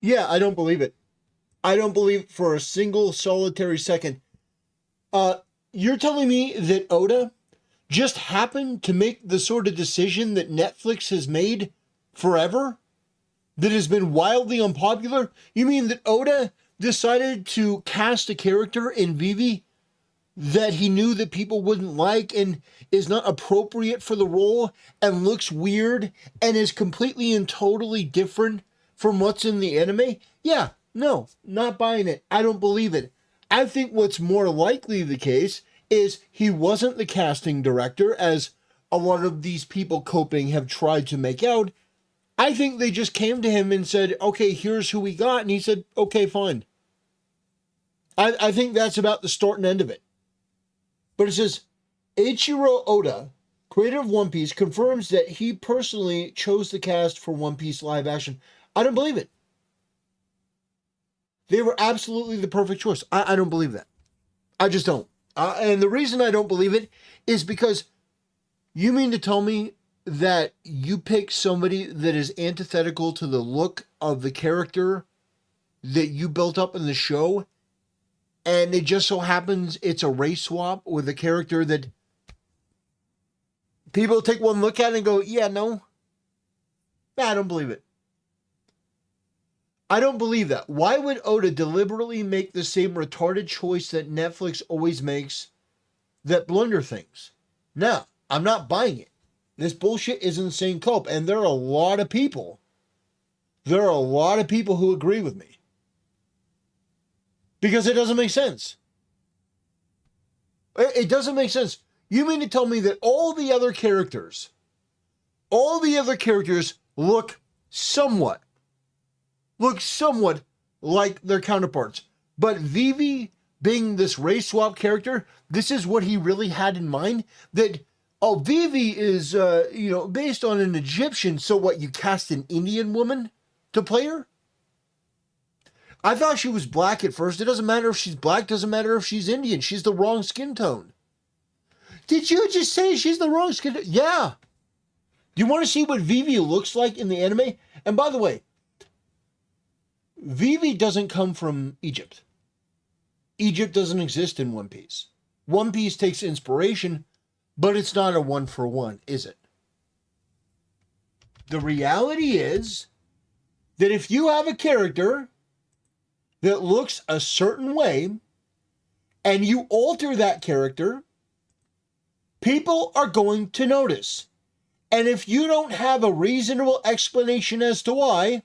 Yeah, I don't believe it. I don't believe for a single solitary second. Uh, you're telling me that Oda just happened to make the sort of decision that Netflix has made forever, that has been wildly unpopular? You mean that Oda decided to cast a character in Vivi that he knew that people wouldn't like and is not appropriate for the role and looks weird and is completely and totally different from what's in the anime? Yeah, no, not buying it. I don't believe it. I think what's more likely the case is he wasn't the casting director, as a lot of these people coping have tried to make out. I think they just came to him and said, okay, here's who we got. And he said, okay, fine. I think that's about the start and end of it. But it says, Eiichiro Oda, creator of One Piece, confirms that he personally chose the cast for One Piece live action. I don't believe it. They were absolutely the perfect choice. I don't believe that. I just don't. And the reason I don't believe it is because you mean to tell me that you pick somebody that is antithetical to the look of the character that you built up in the show, and it just so happens it's a race swap with a character that people take one look at and go, yeah, no, I don't believe it. I don't believe that. Why would Oda deliberately make the same retarded choice that Netflix always makes that blunder things? No, I'm not buying it. This bullshit is insane cope, and there are a lot of people. There are a lot of people who agree with me. Because it doesn't make sense. It doesn't make sense. You mean to tell me that all the other characters look somewhat like their counterparts. But Vivi, being this race swap character, this is what he really had in mind. That, oh, Vivi is, based on an Egyptian, so what, you cast an Indian woman to play her? I thought she was black at first. It doesn't matter if she's black, doesn't matter if she's Indian. She's the wrong skin tone. Did you just say she's the wrong skin tone? Yeah. Do you want to see what Vivi looks like in the anime? And by the way, Vivi doesn't come from Egypt. Egypt doesn't exist in One Piece. One Piece takes inspiration, but it's not a one for one, is it? The reality is that if you have a character that looks a certain way and you alter that character, people are going to notice. And if you don't have a reasonable explanation as to why,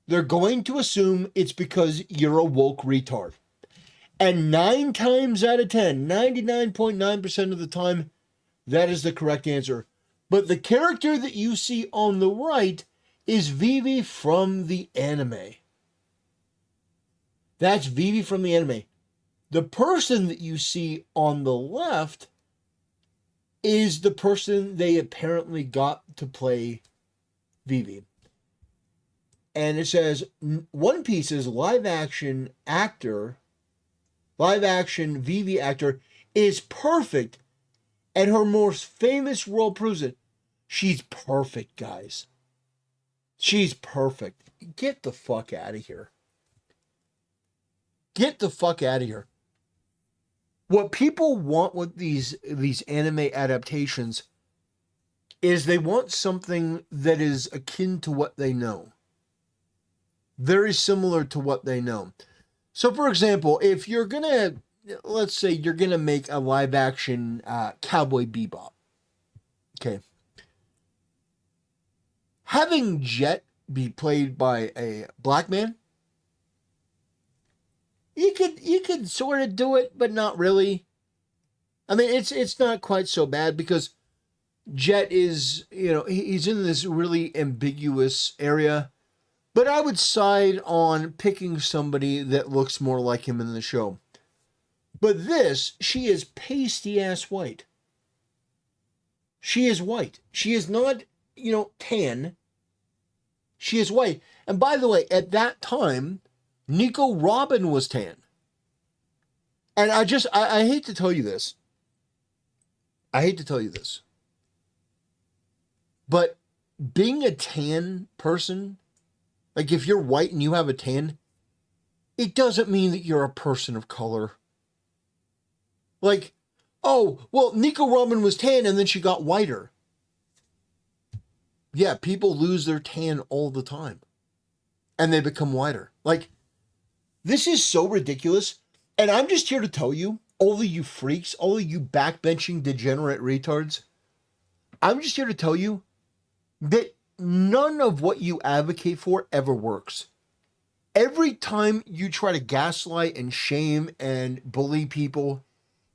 they're going to assume it's because you're a woke retard. And 9 times out of 10, 99.9% of the time, that is the correct answer. But the character that you see on the right is Vivi from the anime. That's Vivi from the anime. The person that you see on the left is the person they apparently got to play Vivi. And it says, One Piece's live action Vivi actor is perfect, and her most famous role proves it. She's perfect, guys. She's perfect. Get the fuck out of here. Get the fuck out of here. What people want with these anime adaptations is they want something that is akin to what they know. Very similar to what they know. So, for example, if you're gonna, let's say you're gonna make a live action Cowboy Bebop, okay, having Jet be played by a black man, you could sort of do it, but not really. I mean, it's not quite so bad because Jet is, he's in this really ambiguous area. But I would side on picking somebody that looks more like him in the show. But this, she is pasty ass white. She is white. She is not, tan. She is white. And by the way, at that time, Nico Robin was tan. And I hate to tell you this. But being a tan person Like, if you're white and you have a tan, it doesn't mean that you're a person of color. Like, oh, well, Nico Roman was tan and then she got whiter. Yeah, people lose their tan all the time. And they become whiter. Like, this is so ridiculous. And I'm just here to tell you, all of you freaks, all of you backbenching degenerate retards, I'm just here to tell you that none of what you advocate for ever works. Every time you try to gaslight and shame and bully people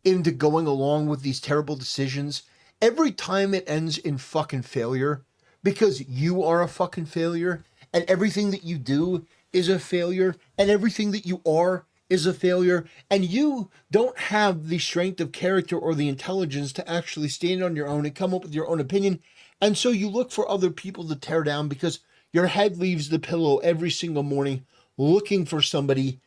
into going along with these terrible decisions, every time it ends in fucking failure because you are a fucking failure and everything that you do is a failure and everything that you are is a failure and you don't have the strength of character or the intelligence to actually stand on your own and come up with your own opinion. And so you look for other people to tear down because your head leaves the pillow every single morning looking for somebody,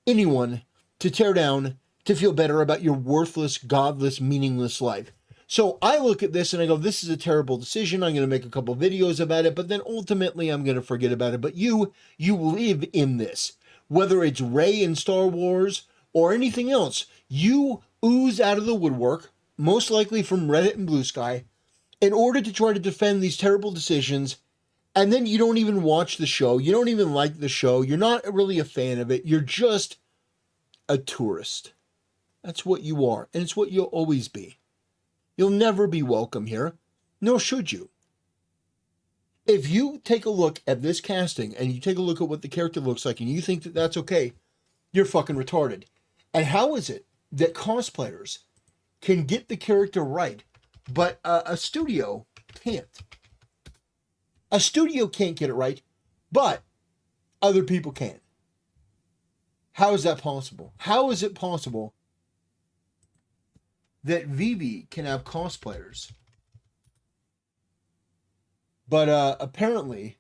anyone, to tear down to feel better about your worthless, godless, meaningless life. So I look at this and I go, this is a terrible decision. I'm going to make a couple videos about it, but then ultimately I'm going to forget about it. But you live in this. Whether it's Rey in Star Wars or anything else, you ooze out of the woodwork, most likely from Reddit and Blue Sky, in order to try to defend these terrible decisions. And then you don't even watch the show. You don't even like the show. You're not really a fan of it. You're just a tourist. That's what you are. And it's what you'll always be. You'll never be welcome here. Nor should you. If you take a look at this casting and you take a look at what the character looks like and you think that that's okay, you're fucking retarded. And how is it that cosplayers can get the character right, but a studio can't? A studio can't get it right, but other people can. How is that possible? How is it possible that Vivi can have cosplayers, but apparently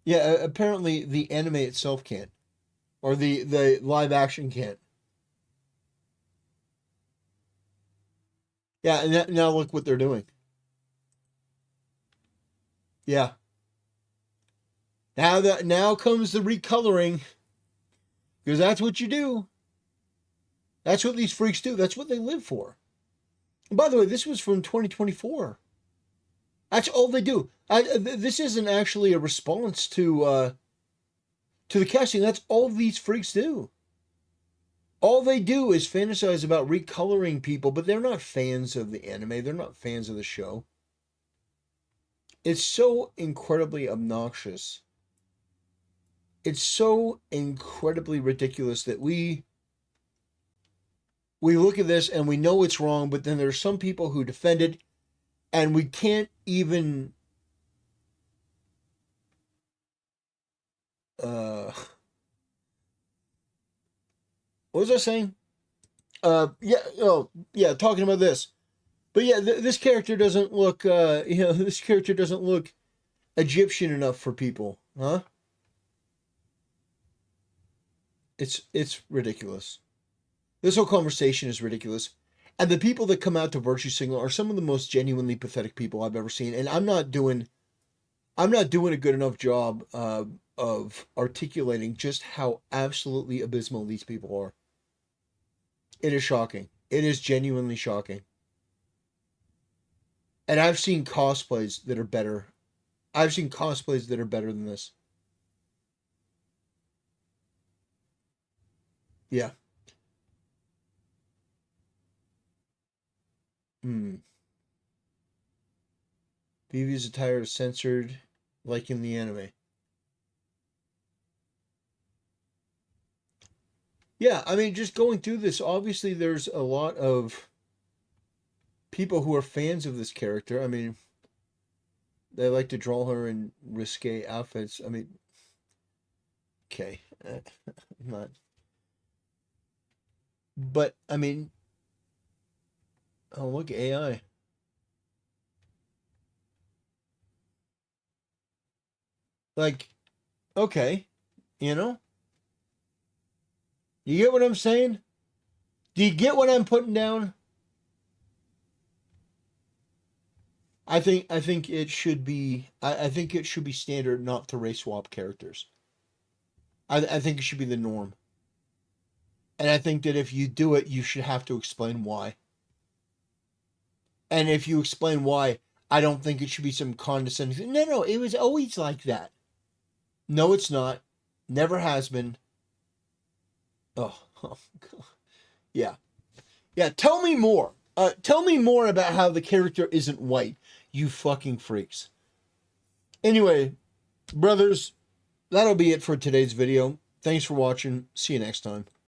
the anime itself can't, or the live action can't. Yeah, and now look what they're doing. Yeah. Now comes the recoloring, because that's what you do. That's what these freaks do. That's what they live for. And by the way, this was from 2024. That's all they do. This isn't actually a response to the casting. That's all these freaks do. All they do is fantasize about recoloring people, but they're not fans of the anime. They're not fans of the show. It's so incredibly obnoxious. It's so incredibly ridiculous that we look at this and we know it's wrong, but then there's some people who defend it, and we can't even what was I saying? Talking about this. But yeah, this character doesn't look this character doesn't look Egyptian enough for people, huh? It's ridiculous. This whole conversation is ridiculous. And the people that come out to virtue signal are some of the most genuinely pathetic people I've ever seen. And I'm not doing a good enough job of articulating just how absolutely abysmal these people are. It is shocking. It is genuinely shocking. And I've seen cosplays that are better. I've seen cosplays that are better than this. Yeah. Hmm. Vivi's attire is censored like in the anime. Yeah, I mean, just going through this, obviously there's a lot of people who are fans of this character. I mean, they like to draw her in risque outfits. I mean, okay, not. But I mean, oh look, AI. Like, okay, you know, you get what I'm saying? Do you get what I'm putting down? I think it should be I think it should be standard not to race swap characters. I think it should be the norm. And I think that if you do it, you should have to explain why. And if you explain why, I don't think it should be some condescending thing. No, no, it was always like that. No, it's not. Never has been. Oh, oh God. Yeah. Yeah, tell me more. Tell me more about how the character isn't white, you fucking freaks. Anyway, brothers, that'll be it for today's video. Thanks for watching. See you next time.